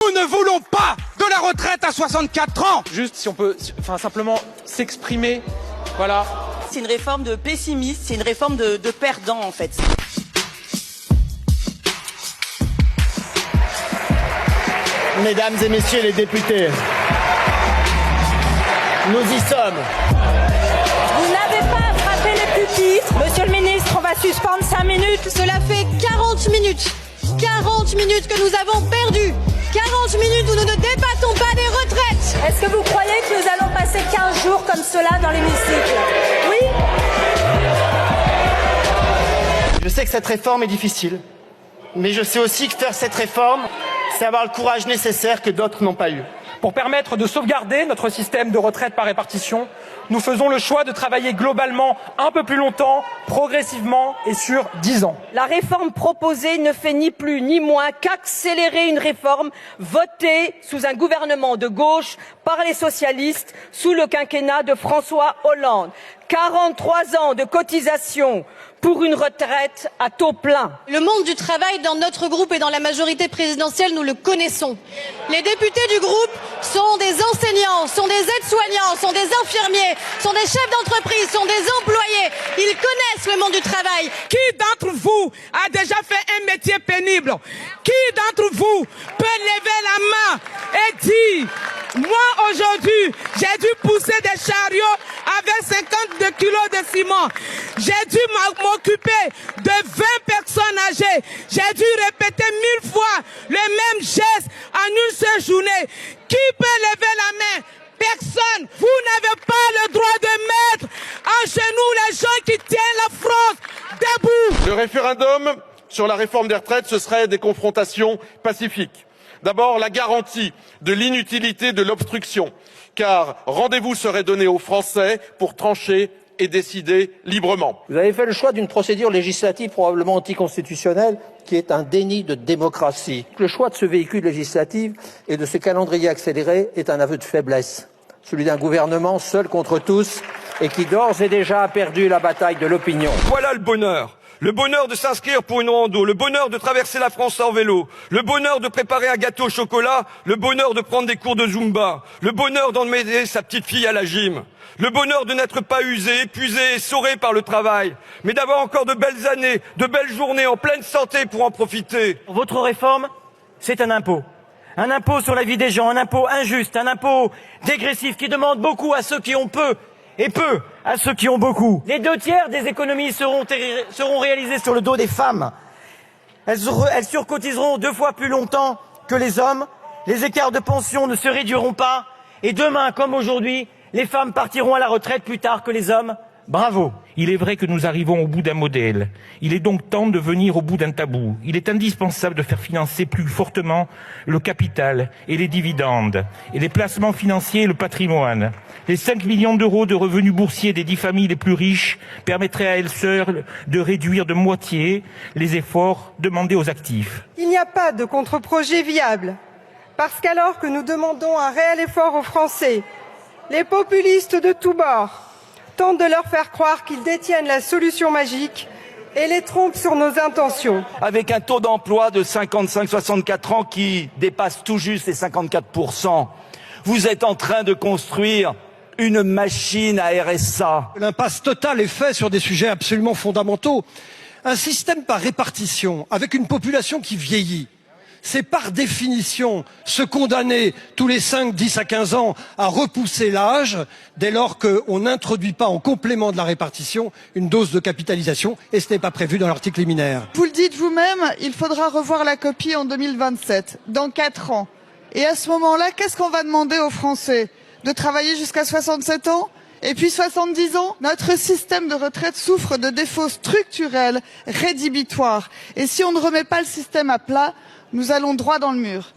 Nous ne voulons pas de la retraite à 64 ans. Juste si on peut simplement s'exprimer, voilà. C'est une réforme de pessimiste, c'est une réforme de perdant en fait. Mesdames et messieurs les députés, nous y sommes. Vous n'avez pas frappé les pupitres. Monsieur le ministre, on va suspendre 5 minutes. Cela fait 40 minutes. 40 minutes que nous avons perdu. 40 minutes où nous ne débattons pas des retraites. Est-ce que vous croyez que nous allons passer 15 jours comme cela dans l'hémicycle? Oui? Je sais que cette réforme est difficile, mais je sais aussi que faire cette réforme, c'est avoir le courage nécessaire que d'autres n'ont pas eu. Pour permettre de sauvegarder notre système de retraite par répartition, nous faisons le choix de travailler globalement un peu plus longtemps, progressivement et sur 10 ans. La réforme proposée ne fait ni plus ni moins qu'accélérer une réforme votée sous un gouvernement de gauche par les socialistes sous le quinquennat de François Hollande. 43 ans de cotisation pour une retraite à taux plein. Le monde du travail dans notre groupe et dans la majorité présidentielle, nous le connaissons. Les députés du groupe sont des enseignants, sont des aides-soignants, sont des infirmiers, sont des chefs d'entreprise, sont des employés. Ils connaissent le monde du travail. Qui d'entre vous a déjà fait un métier pénible? Qui d'entre vous peut lever la main et dire: moi aujourd'hui, j'ai dû pousser des chariots avec 52 kilos de ciment. J'ai dû m'occuper de 20 personnes âgées. J'ai dû répéter 1000 fois le même geste en une seule journée. Qui peut lever la main? Personne. Vous n'avez pas le droit de mettre en genoux les gens qui tiennent la France debout. Le référendum sur la réforme des retraites, ce serait des confrontations pacifiques. D'abord, la garantie de l'inutilité de l'obstruction, car rendez-vous serait donné aux Français pour trancher et décider librement. Vous avez fait le choix d'une procédure législative probablement anticonstitutionnelle qui est un déni de démocratie. Le choix de ce véhicule législatif et de ce calendrier accéléré est un aveu de faiblesse. Celui d'un gouvernement seul contre tous et qui d'ores et déjà a perdu la bataille de l'opinion. Voilà le bonheur. Le bonheur de s'inscrire pour une rando, le bonheur de traverser la France en vélo, le bonheur de préparer un gâteau au chocolat, le bonheur de prendre des cours de Zumba, le bonheur d'emmener sa petite fille à la gym, le bonheur de n'être pas usé, épuisé, essoré par le travail, mais d'avoir encore de belles années, de belles journées en pleine santé pour en profiter. Votre réforme, c'est un impôt. Un impôt sur la vie des gens, un impôt injuste, un impôt dégressif qui demande beaucoup à ceux qui ont peu et peu à ceux qui ont beaucoup. Les 2/3 des économies seront réalisées sur le dos des femmes. Elles surcotiseront 2 fois plus longtemps que les hommes. Les écarts de pension ne se réduiront pas. Et demain, comme aujourd'hui, les femmes partiront à la retraite plus tard que les hommes. Bravo. Il est vrai que nous arrivons au bout d'un modèle. Il est donc temps de venir au bout d'un tabou. Il est indispensable de faire financer plus fortement le capital et les dividendes, et les placements financiers et le patrimoine. Les 5 millions d'euros de revenus boursiers des 10 familles les plus riches permettraient à elles seules de réduire de moitié les efforts demandés aux actifs. Il n'y a pas de contre-projet viable, parce qu'alors que nous demandons un réel effort aux Français, les populistes de tous bords tentent de leur faire croire qu'ils détiennent la solution magique et les trompent sur nos intentions. Avec un taux d'emploi de 55-64 ans qui dépasse tout juste les 54%, vous êtes en train de construire une machine à RSA. L'impasse totale est faite sur des sujets absolument fondamentaux. Un système par répartition, avec une population qui vieillit, c'est par définition se condamner tous les 5, 10 à 15 ans à repousser l'âge dès lors qu'on n'introduit pas en complément de la répartition une dose de capitalisation, et ce n'est pas prévu dans l'article liminaire. Vous le dites vous-même, il faudra revoir la copie en 2027, dans 4 ans. Et à ce moment-là, qu'est-ce qu'on va demander aux Français? De travailler jusqu'à 67 ans? Et puis 70 ans? Notre système de retraite souffre de défauts structurels, rédhibitoires. Et si on ne remet pas le système à plat, nous allons droit dans le mur.